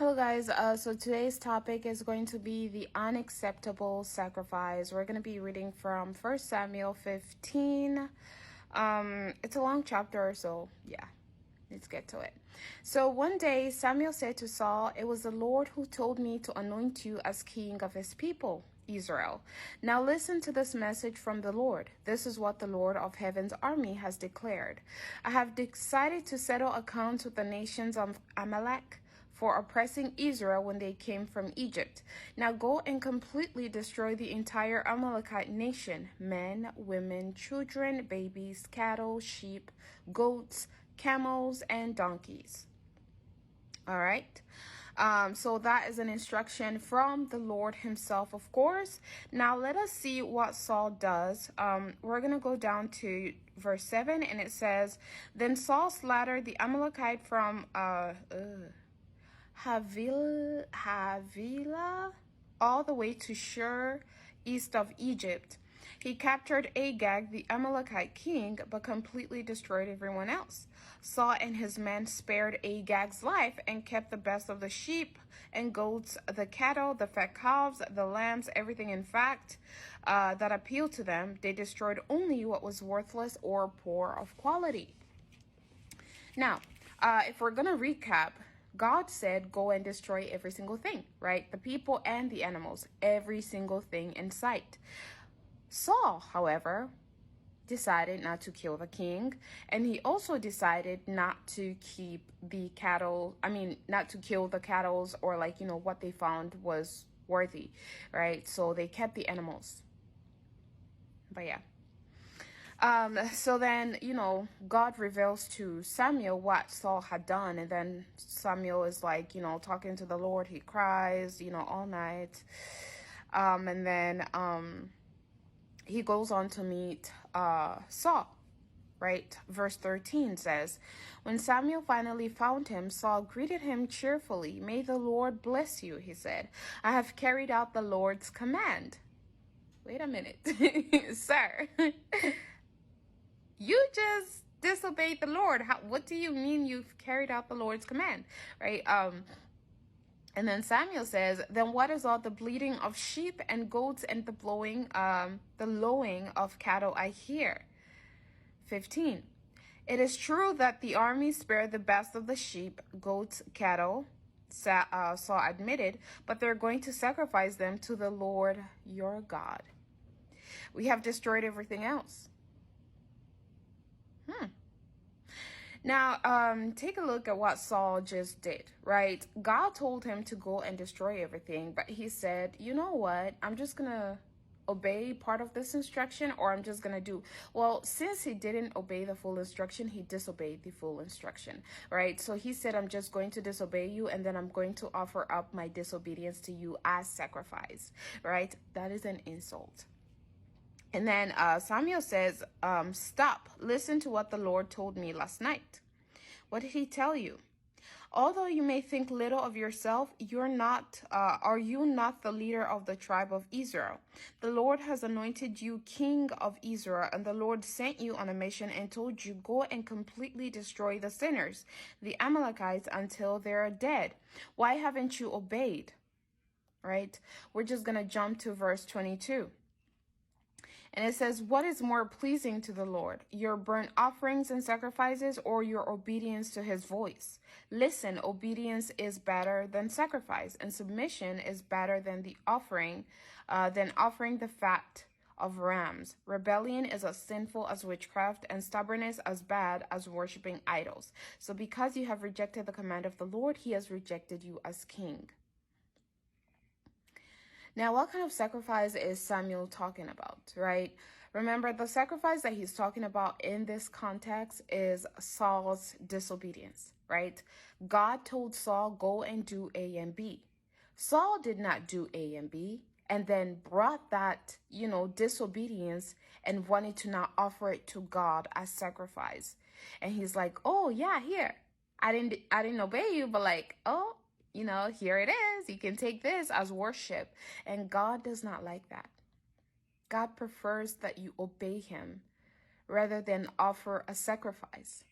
Hello guys, so today's topic is going to be the unacceptable sacrifice. We're going to be reading from 1 Samuel 15. It's a long chapter, so yeah, let's get to it. So one day Samuel said to Saul, "It was the Lord who told me to anoint you as king of his people, Israel. Now listen to this message from the Lord. This is what the Lord of heaven's army has declared. I have decided to settle accounts with the nations of Amalek for oppressing Israel when they came from Egypt. Now go and completely destroy the entire Amalekite nation, men, women, children, babies, cattle, sheep, goats, camels, and donkeys." All right. So that is an instruction from the Lord himself, of course. Now let us see what Saul does. We're going to go down to verse 7, and it says, "Then Saul slaughtered the Amalekite from Havilah all the way to Shur, east of Egypt. He captured Agag, the Amalekite king, but completely destroyed everyone else. Saul and his men spared Agag's life and kept the best of the sheep and goats, the cattle, the fat calves, the lambs, everything in fact that appealed to them. They destroyed only what was worthless or poor of quality." Now, if we're going to recap, God said, go and destroy every single thing, right? The people and the animals, every single thing in sight. Saul, however, decided not to kill the king, and he also decided not to keep the cattle, not to kill the cattle, or what they found was worthy, right? So they kept the animals. But yeah. So then, God reveals to Samuel what Saul had done. And then Samuel is talking to the Lord. He cries, all night. And then he goes on to meet Saul, right? Verse 13 says, "When Samuel finally found him, Saul greeted him cheerfully. 'May the Lord bless you,' he said. 'I have carried out the Lord's command.'" Wait a minute, sir. You just disobeyed the Lord. What do you mean you've carried out the Lord's command, right? And then Samuel says, "Then what is all the bleating of sheep and goats and the lowing of cattle I hear?" 15. "It is true that the army spared the best of the sheep, goats, cattle," Saul admitted, "but they're going to sacrifice them to the Lord your God. We have destroyed everything else." Now, take a look at what Saul just did, right? God told him to go and destroy everything, but he said, "You know what? I'm just going to obey part of this instruction, or I'm just going to do." Well, since he didn't obey the full instruction, he disobeyed the full instruction, right? So he said, "I'm just going to disobey you, and then I'm going to offer up my disobedience to you as sacrifice," right? That is an insult. And then Samuel says, "Stop. Listen to what the Lord told me last night." "What did he tell you?" "Although you may think little of yourself, are you not the leader of the tribe of Israel? The Lord has anointed you king of Israel, and the Lord sent you on a mission and told you, 'Go and completely destroy the sinners, the Amalekites, until they're dead.' Why haven't you obeyed?" Right? We're just going to jump to verse 22. And it says, "What is more pleasing to the Lord, your burnt offerings and sacrifices, or your obedience to his voice? Listen, obedience is better than sacrifice, and submission is better than offering the fat of rams. Rebellion is as sinful as witchcraft, and stubbornness as bad as worshiping idols. So because you have rejected the command of the Lord, he has rejected you as king." Now, what kind of sacrifice is Samuel talking about, right? Remember, the sacrifice that he's talking about in this context is Saul's disobedience, right? God told Saul, "Go and do A and B." Saul did not do A and B, and then brought that, disobedience and wanted to now offer it to God as sacrifice. And he's like, "Oh yeah, here. I didn't obey you, but oh, here it is. You can take this as worship." And God does not like that. God prefers that you obey him rather than offer a sacrifice.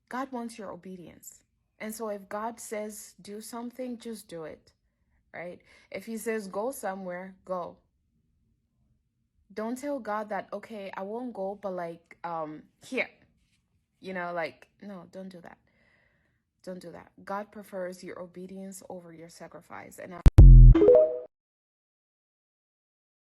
God wants your obedience. And so if God says do something, just do it, right? If he says go somewhere, go. Don't tell God that, okay, I won't go, but like, here, like, no, don't do that. Don't do that. God prefers your obedience over your sacrifice. And